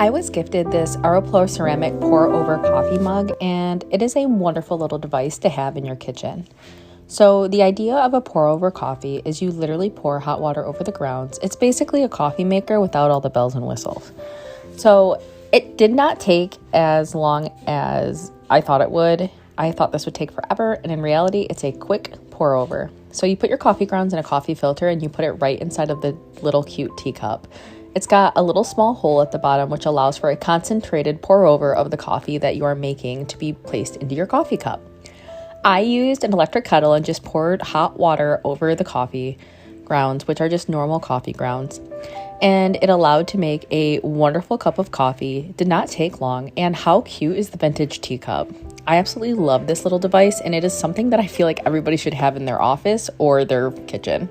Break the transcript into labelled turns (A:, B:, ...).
A: I was gifted this AroPlor ceramic pour-over coffee mug, and it is a wonderful little device to have in your kitchen. So the idea of a pour-over coffee is you literally pour hot water over the grounds. It's basically a coffee maker without all the bells and whistles. So it did not take as long as I thought it would. I thought this would take forever, and in reality, it's a quick pour-over. So you put your coffee grounds in a coffee filter and you put it right inside of the little cute teacup. It's got a little small hole at the bottom, which allows for a concentrated pour over of the coffee that you are making to be placed into your coffee cup. I used an electric kettle and just poured hot water over the coffee grounds, which are just normal coffee grounds. And it allowed to make a wonderful cup of coffee. Did not take long. And how cute is the vintage teacup? I absolutely love this little device, and it is something that I feel like everybody should have in their office or their kitchen.